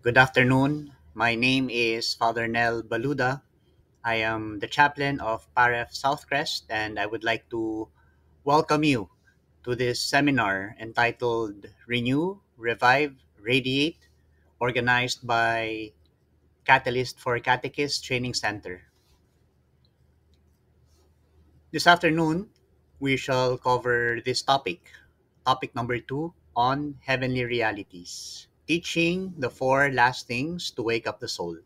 Good afternoon. My name is Father Nel Baluda. I am the chaplain of PAREF Southcrest, and I would like to welcome you to this seminar entitled Renew, Revive, Radiate, organized by Catalyst for Catechist Training Center. This afternoon, we shall cover this topic, topic number 2 on heavenly realities, teaching the four last things to wake up the soul.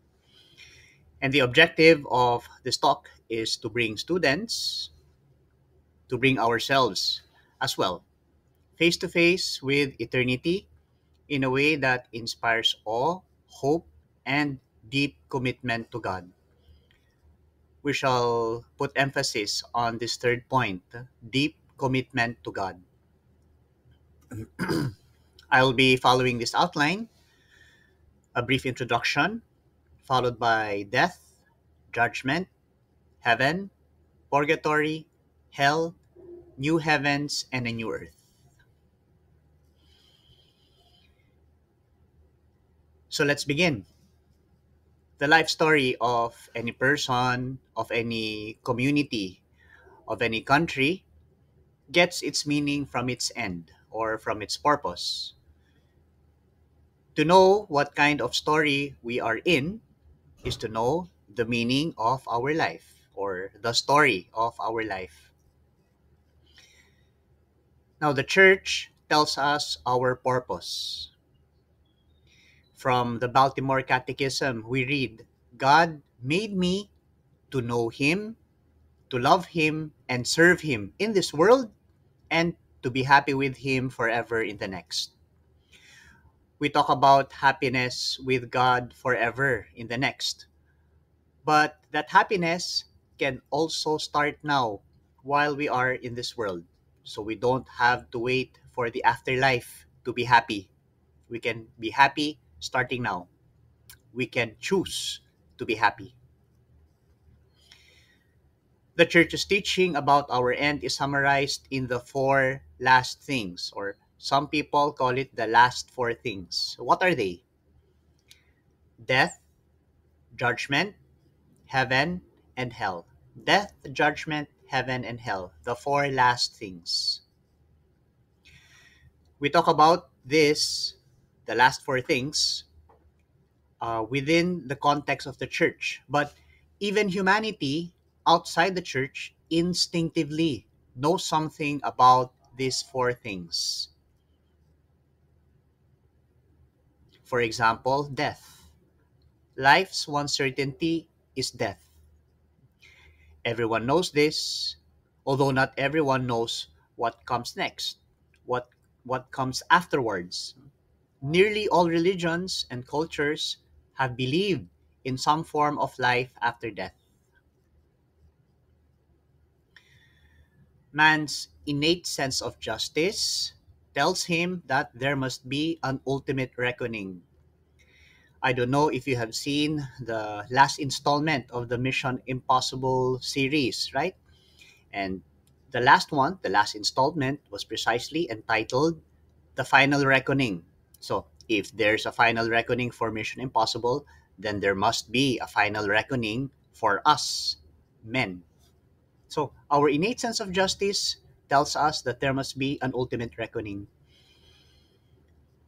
And the objective of this talk is to bring students, to bring ourselves as well, face to face with eternity in a way that inspires awe, hope, and deep commitment to God. We shall put emphasis on this third point, deep commitment to God. I'll be following this outline, a brief introduction, followed by death, judgment, heaven, purgatory, hell, new heavens, and a new earth. So let's begin. The life story of any person, of any community, of any country gets its meaning from its end or from its purpose. To know what kind of story we are in is to know the meaning of our life or the story of our life. Now, the church tells us our purpose. From the Baltimore Catechism, we read, God made me to know Him, to love Him, and serve Him in this world, and to be happy with Him forever in the next. We talk about happiness with God forever in the next. But that happiness can also start now while we are in this world. So we don't have to wait for the afterlife to be happy. We can be happy starting now. We can choose to be happy. The church's teaching about our end is summarized in the four last things, or some people call it the last four things. What are they? Death, judgment, heaven, and hell. Death, judgment, heaven, and hell. The four last things. We talk about this, the last four things, within the context of the church. But even humanity outside the church instinctively knows something about these four things. For example, death. Life's one certainty is death. Everyone knows this, although not everyone knows what comes next, what what comes afterwards. Nearly all religions and cultures have believed in some form of life after death. Man's innate sense of justice tells him that there must be an ultimate reckoning. I don't know if you have seen the last installment of the Mission Impossible series, right? And the last one, the last installment, was precisely entitled The Final Reckoning. So, if there's a final reckoning for Mission Impossible, then there must be a final reckoning for us, men. So, our innate sense of justice tells us that there must be an ultimate reckoning.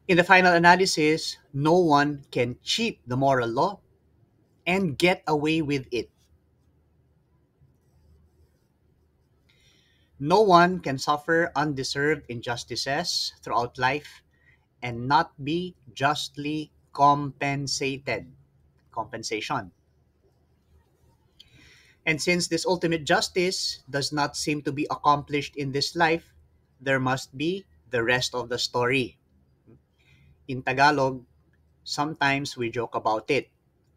In the final analysis, no one can cheat the moral law and get away with it. No one can suffer undeserved injustices throughout life and not be justly compensated. Compensation. And since this ultimate justice does not seem to be accomplished in this life, there must be the rest of the story. In Tagalog, sometimes we joke about it.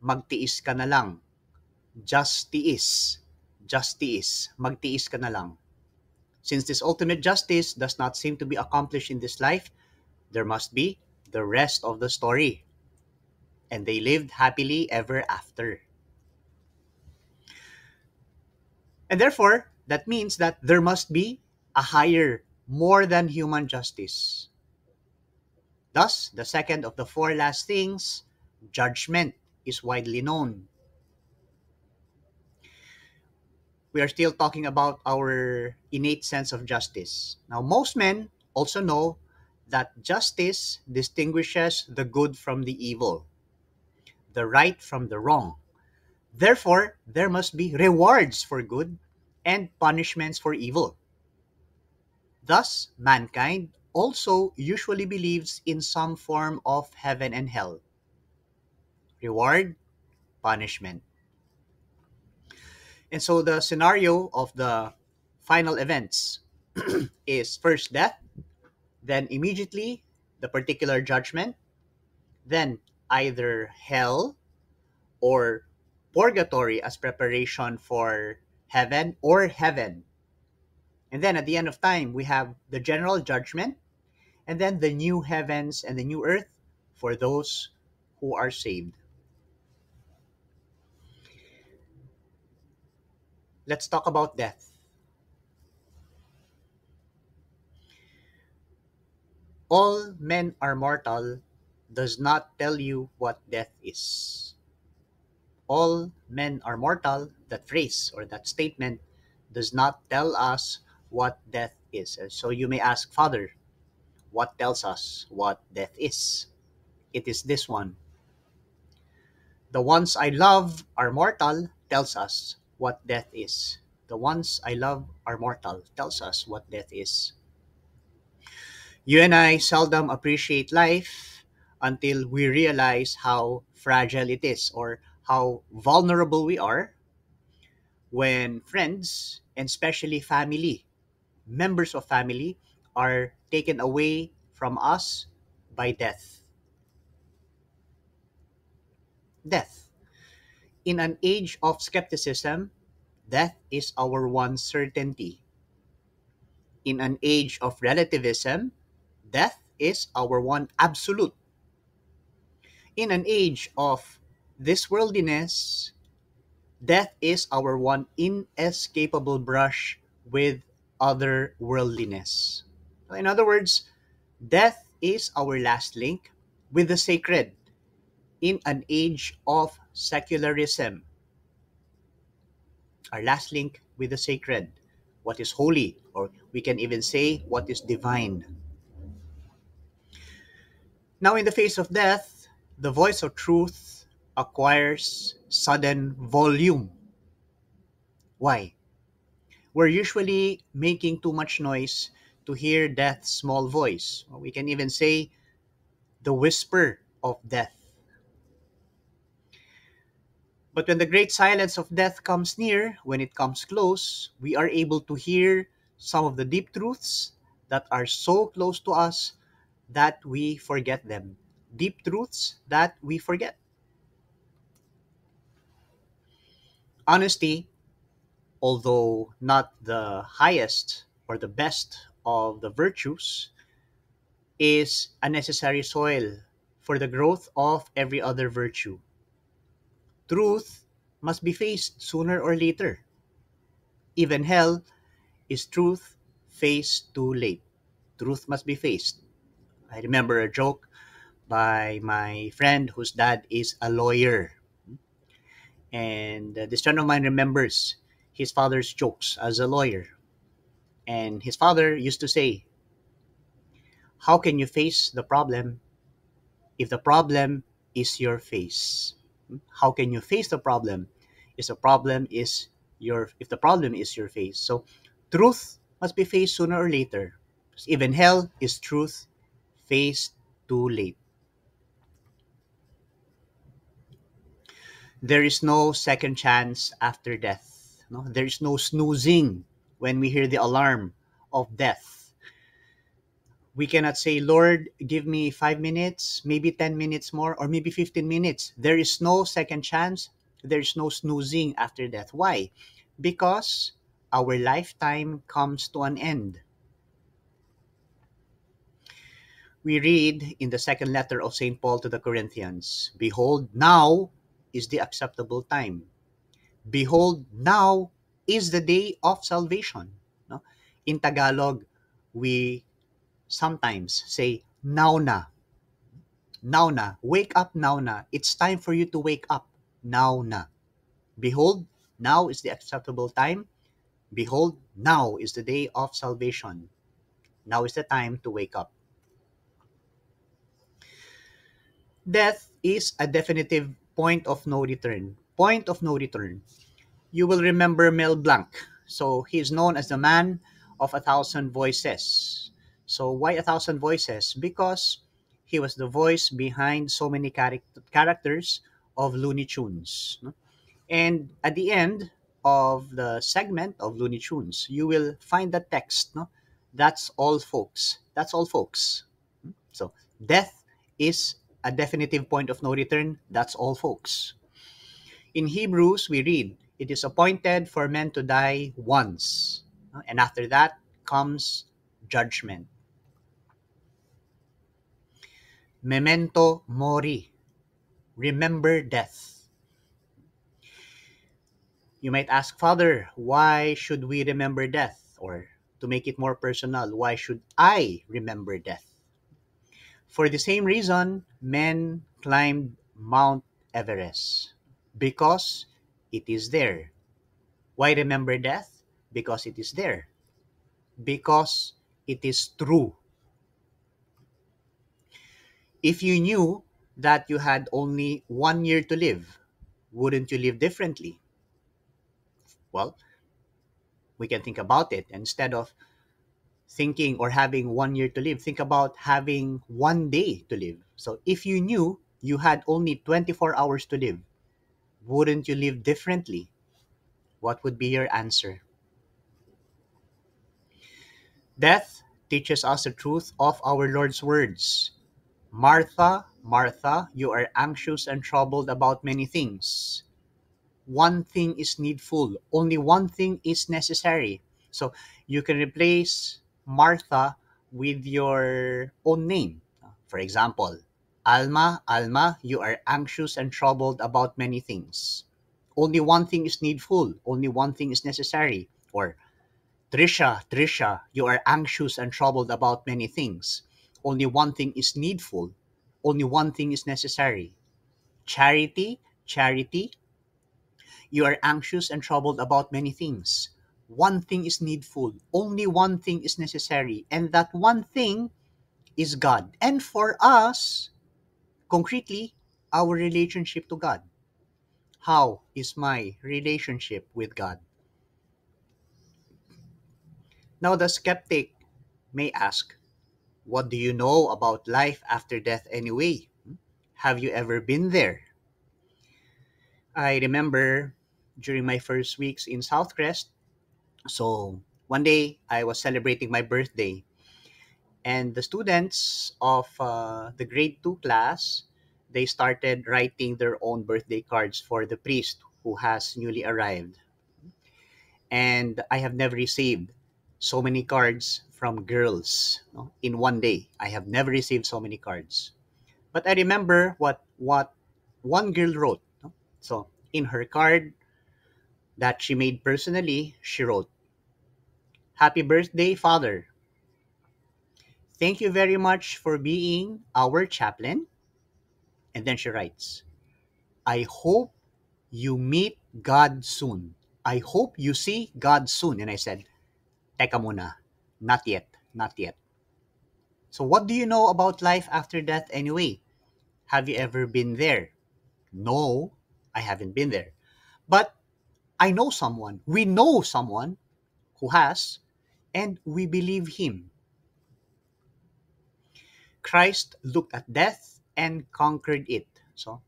Magtiis ka na lang. Just tiis. Just tiis. Magtiis ka na lang. Since this ultimate justice does not seem to be accomplished in this life, there must be the rest of the story. And they lived happily ever after. And therefore, that means that there must be a higher, more than human justice. Thus, the second of the four last things Judgment is widely known. We are still talking about our innate sense of justice. Now, most men also know that justice distinguishes the good from the evil, the right from the wrong. Therefore, there must be rewards for good and punishments for evil. Thus, mankind also usually believes in some form of heaven and hell, reward, punishment. And so the scenario of the final events is first death, then immediately the particular judgment, then either hell or purgatory as preparation for heaven or heaven. And then at the end of time, we have the general judgment and then the new heavens and the new earth for those who are saved. Let's talk about death. All men are mortal does not tell you what death is. All men are mortal, that phrase or that statement does not tell us what death is. So you may ask, Father, what tells us what death is? It is this one. The ones I love are mortal tells us what death is. The ones I love are mortal tells us what death is. You and I seldom appreciate life until we realize how fragile it is or how vulnerable we are when friends and especially family, members of family, are taken away from us by death. Death. In an age of skepticism, death is our one certainty. In an age of relativism, death is our one absolute. In an age of this worldliness, death is our one inescapable brush with other worldliness. In other words, death is our last link with the sacred in an age of secularism. Our last link with the sacred, what is holy, or we can even say what is divine. Now, in the face of death, the voice of truth acquires sudden volume. Why? We're usually making too much noise to hear death's small voice. Or we can even say the whisper of death. But when the great silence of death comes near, when it comes close, we are able to hear some of the deep truths that are so close to us that we forget them. Deep truths that we forget. Honesty, although not the highest or the best of the virtues, is a necessary soil for the growth of every other virtue. Truth must be faced sooner or later. Even hell is truth faced too late. Truth must be faced. I remember a joke by my friend whose dad is a lawyer. And this friend of mine remembers his father's jokes as a lawyer. And his father used to say, how can you face the problem if the problem is your face? How can you face the problem if the problem is your face? So truth must be faced sooner or later. Even hell is truth faced too late. There is no second chance after death. No? There is no snoozing when we hear the alarm of death. We cannot say, Lord, give me 5 minutes, maybe 10 minutes more, or maybe 15 minutes. There is no second chance. There is no snoozing after death. Why? Because our lifetime comes to an end. We read in the second letter of St. Paul to the Corinthians, behold, now is the acceptable time. Behold, now is the day of salvation. No? In Tagalog, we sometimes say, now na. Now na. Wake up now na. It's time for you to wake up now na. Behold, now is the acceptable time. Behold, now is the day of salvation. Now is the time to wake up. Death is a definitive point of no return. Point of no return. You will remember Mel Blanc. So he is known as the man of a thousand voices. So why a thousand voices? Because he was the voice behind so many characters of Looney Tunes. No? And at the end of the segment of Looney Tunes, you will find the text. No? That's all, folks. That's all, folks. So death is a definitive point of no return. That's all, folks. In Hebrews, we read, it is appointed for men to die once. And after that comes judgment. Memento mori. Remember death. You might ask, Father, why should we remember death? Or to make it more personal, why should I remember death? For the same reason, men climbed Mount Everest. Because it is there. Why remember death? Because it is there. Because it is true. If you knew that you had only 1 year to live, wouldn't you live differently? Well, we can think about it. Instead of thinking or having 1 year to live, think about having 1 day to live. So if you knew you had only 24 hours to live, wouldn't you live differently? What would be your answer? Death teaches us the truth of our Lord's words. Martha, Martha, you are anxious and troubled about many things. One thing is needful. Only one thing is necessary. So you can replace Martha with your own name. For example, Alma, Alma, you are anxious and troubled about many things. Only one thing is needful. Only one thing is necessary. Or Trisha, Trisha, you are anxious and troubled about many things. Only one thing is needful. Only one thing is necessary. Charity, Charity, you are anxious and troubled about many things. One thing is needful. Only one thing is necessary. And that one thing is God. And for us, concretely, our relationship to God. How is my relationship with God? Now, the skeptic may ask, what do you know about life after death anyway? Have you ever been there? I remember during my first weeks in Southcrest, so one day I was celebrating my birthday, and the students of the grade 2 class, they started writing their own birthday cards for the priest who has newly arrived. And I have never received so many cards from girls, no, in one day. I have never received so many cards. But I remember what one girl wrote. No? So in her card that she made personally, she wrote, "Happy birthday, Father. Thank you very much for being our chaplain." And then she writes, "I hope you meet God soon. I hope you see God soon." And I said, "Teka muna, not yet, not yet." So what do you know about life after death anyway? Have you ever been there? No, I haven't been there. But I know someone. We know someone who has, and we believe him. Christ looked at death and conquered it. So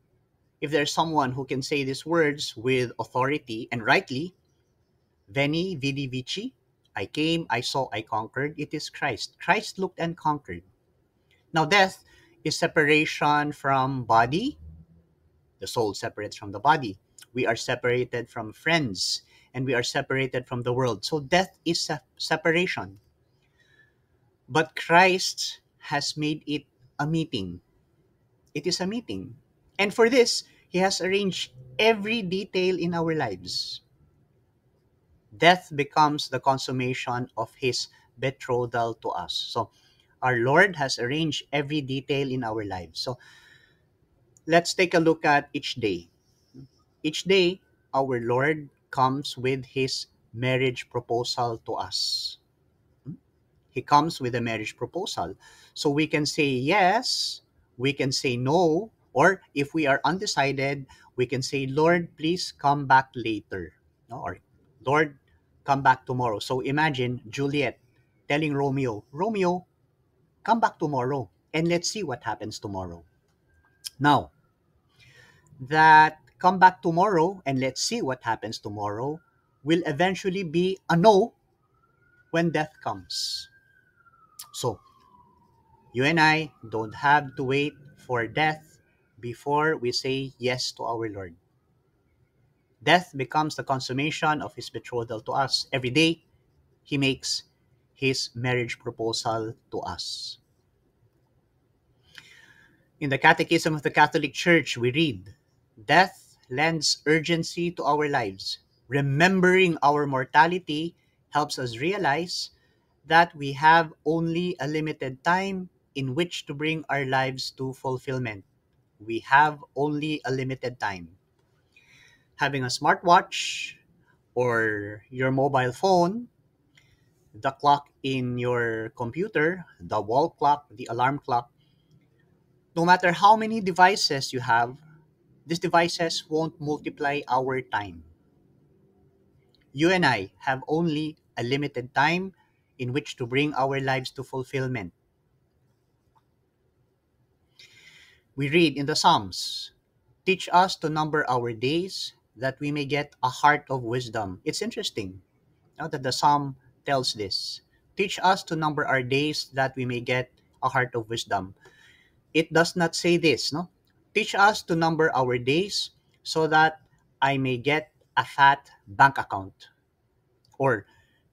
if there's someone who can say these words with authority and rightly, Veni, Vidi, Vici, I came, I saw, I conquered, it is Christ. Christ looked and conquered. Now, death is separation from body. The soul separates from the body. We are separated from friends, and we are separated from the world. So, death is separation. But Christ has made it a meeting. It is a meeting. And for this, He has arranged every detail in our lives. Death becomes the consummation of His betrothal to us. So, Our Lord has arranged every detail in our lives. So let's take a look at each day. Each day, our Lord comes with his marriage proposal to us. He comes with a marriage proposal. So we can say yes, we can say no, or if we are undecided, we can say, Lord, please come back later. No? Or Lord, come back tomorrow. So imagine Juliet telling Romeo, Romeo, come back tomorrow and let's see what happens tomorrow. Now, that come back tomorrow and let's see what happens tomorrow will eventually be a no when death comes. So, you and I don't have to wait for death before we say yes to our Lord. Death becomes the consummation of his betrothal to us. Every day, he makes his marriage proposal to us. In the Catechism of the Catholic Church, we read, Death lends urgency to our lives. Remembering our mortality helps us realize that we have only a limited time in which to bring our lives to fulfillment. We have only a limited time. Having a smartwatch or your mobile phone, the clock in your computer, the wall clock, the alarm clock, no matter how many devices you have, these devices won't multiply our time. You and I have only a limited time in which to bring our lives to fulfillment. We read in the Psalms, teach us to number our days that we may get a heart of wisdom. It's interesting that the Psalm tells this. Teach us to number our days that we may get a heart of wisdom. It does not say this, no? Teach us to number our days so that I may get a fat bank account. Or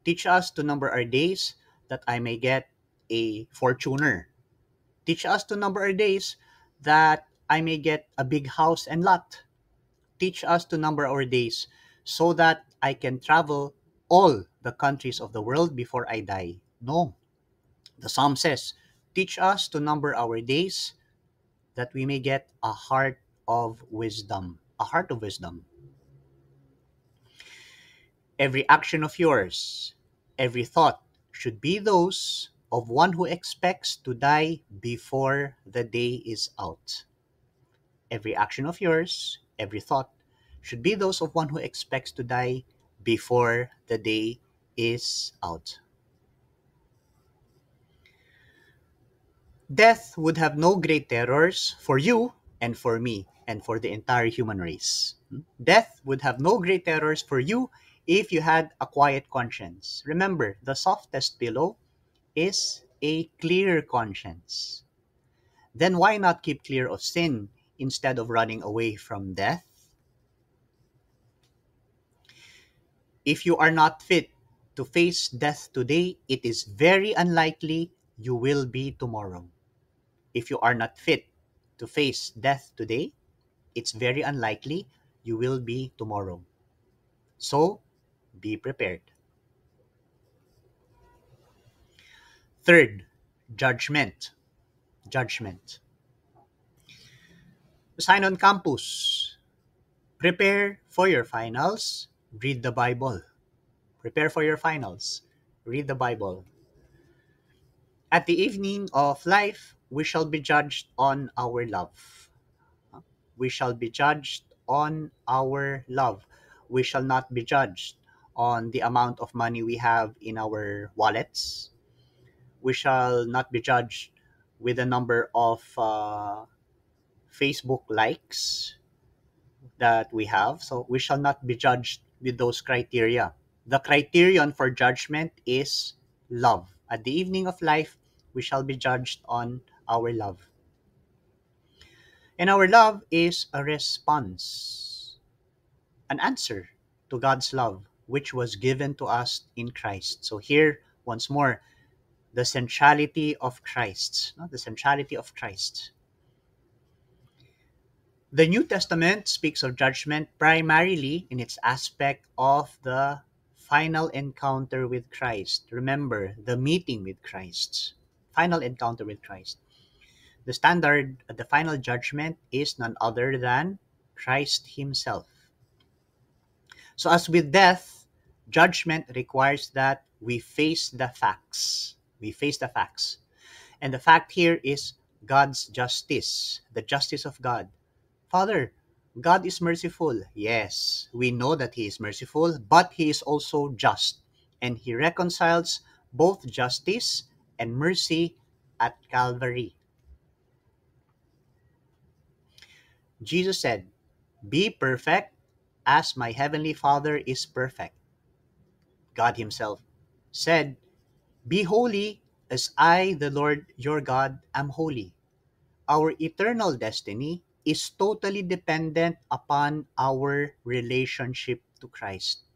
teach us to number our days that I may get a Fortuner. Teach us to number our days that I may get a big house and lot. Teach us to number our days so that I can travel all the countries of the world before I die. No. The Psalm says, teach us to number our days that we may get a heart of wisdom. A heart of wisdom. Every action of yours, every thought should be those of one who expects to die before the day is out. Every action of yours, every thought should be those of one who expects to die before the day is out. Death would have no great terrors for you and for me and for the entire human race. Death would have no great terrors for you if you had a quiet conscience. Remember, the softest pillow is a clear conscience. Then why not keep clear of sin instead of running away from death? If you are not fit to face death today, it is very unlikely you will be tomorrow. If you are not fit to face death today, it's very unlikely you will be tomorrow. So, be prepared. Third, judgment. Judgment. Sign on campus. Prepare for your finals. Read the Bible. Prepare for your finals. Read the Bible. At the evening of life, we shall be judged on our love. We shall be judged on our love. We shall not be judged on the amount of money we have in our wallets. We shall not be judged with the number of Facebook likes that we have. So we shall not be judged with those criteria. The criterion for judgment is love. At the evening of life, we shall be judged on our love. And our love is a response, an answer to God's love, which was given to us in Christ. So here, once more, the centrality of Christ. No? The centrality of Christ. The New Testament speaks of judgment primarily in its aspect of the final encounter with Christ. Remember, the meeting with Christ. final encounter with Christ. The standard at the final judgment is none other than Christ Himself. So, as with death, judgment requires that we face the facts. We face the facts. And the fact here is God's justice, the justice of God. Father, God is merciful. Yes, we know that He is merciful, but He is also just. And He reconciles both justice and mercy at Calvary. Jesus said, "Be perfect as my heavenly Father is perfect." God Himself said, "Be holy as I, the Lord your God, am holy." Our eternal destiny is totally dependent upon our relationship to Christ.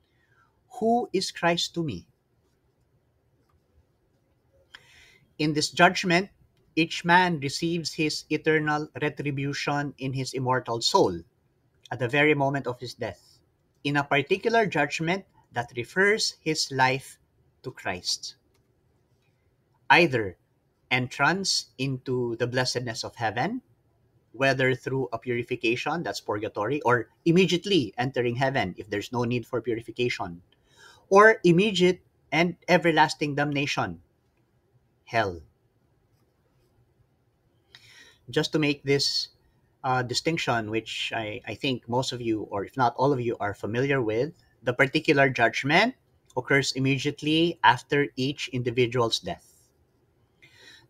Who is Christ to me? In this judgment, each man receives his eternal retribution in his immortal soul at the very moment of his death, in a particular judgment that refers his life to Christ. Either entrance into the blessedness of heaven, whether through a purification, that's purgatory, or immediately entering heaven if there's no need for purification, or immediate and everlasting damnation, hell. Just to make this distinction, which I think most of you, or if not all of you, are familiar with, the particular judgment occurs immediately after each individual's death.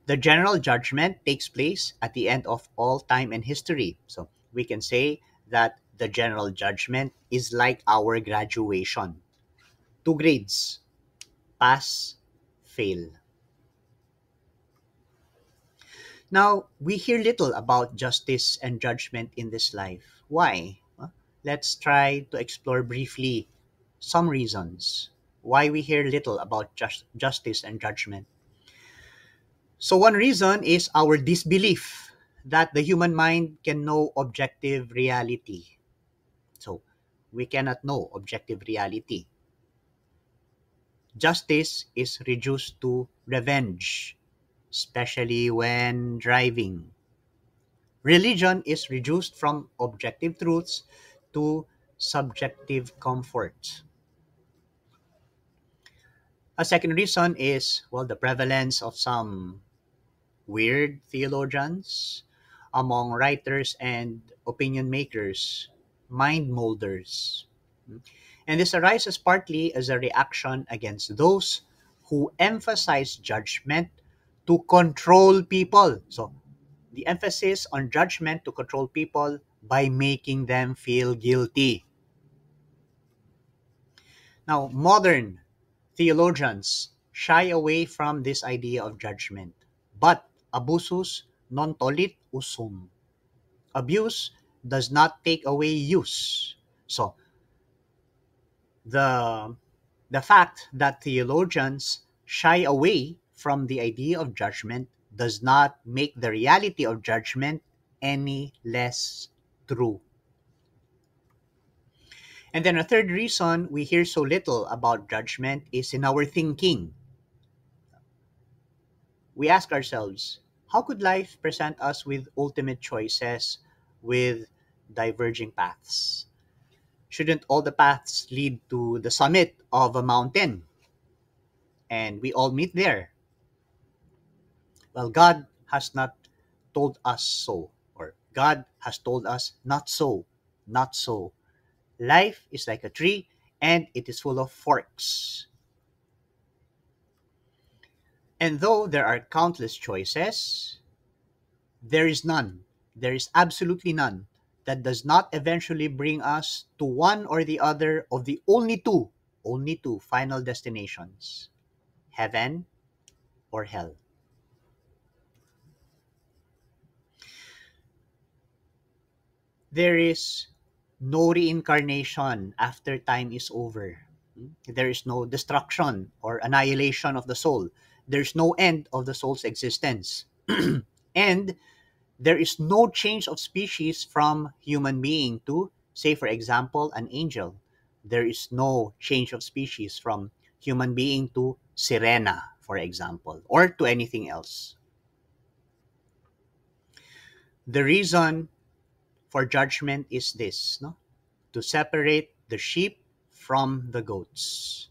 The general judgment takes place at the end of all time and history. So we can say that the general judgment is like our graduation. Two grades: pass, fail. Now, we hear little about justice and judgment in this life. Why? Let's try to explore briefly some reasons why we hear little about justice and judgment. So, one reason is our disbelief that the human mind can know objective reality. So, we cannot know objective reality. Justice is reduced to revenge, especially when driving. Religion is reduced from objective truths to subjective comfort. A second reason is, well, the prevalence of some weird theologians among writers and opinion makers, mind molders. And this arises partly as a reaction against those who emphasize judgment to control people. So, the emphasis on judgment to control people by making them feel guilty. Now, modern theologians shy away from this idea of judgment. But abusus non tollit usum. Abuse does not take away use. So, the the fact that theologians shy away from the idea of judgment does not make the reality of judgment any less true. And then a third reason we hear so little about judgment is in our thinking. We ask ourselves, how could life present us with ultimate choices with diverging paths? Shouldn't all the paths lead to the summit of a mountain and we all meet there? Well, God has not told us so, or God has told us not so, not so. Life is like a tree and it is full of forks. And though there are countless choices, there is none, there is absolutely none that does not eventually bring us to one or the other of the only two final destinations: heaven or hell. There is no reincarnation after time is over. There is no destruction or annihilation of the soul. There's no end of the soul's existence. And there is no change of species from human being to, say, for example, an angel. There is no change of species from human being to sirena, for example, or to anything else. The reason for judgment is this, no? To separate the sheep from the goats.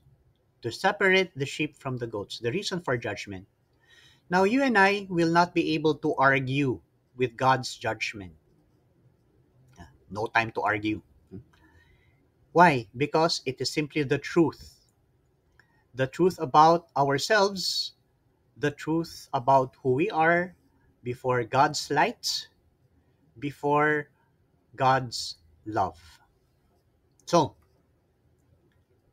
To separate the sheep from the goats. The reason for judgment. Now, you and I will not be able to argue with God's judgment. No time to argue. Why? Because it is simply the truth. The truth about ourselves, the truth about who we are before God's light, before God's love. So,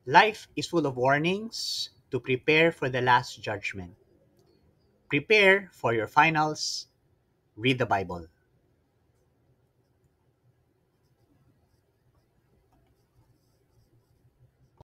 life is full of warnings to prepare for the last judgment. Prepare for your finals. Read the Bible.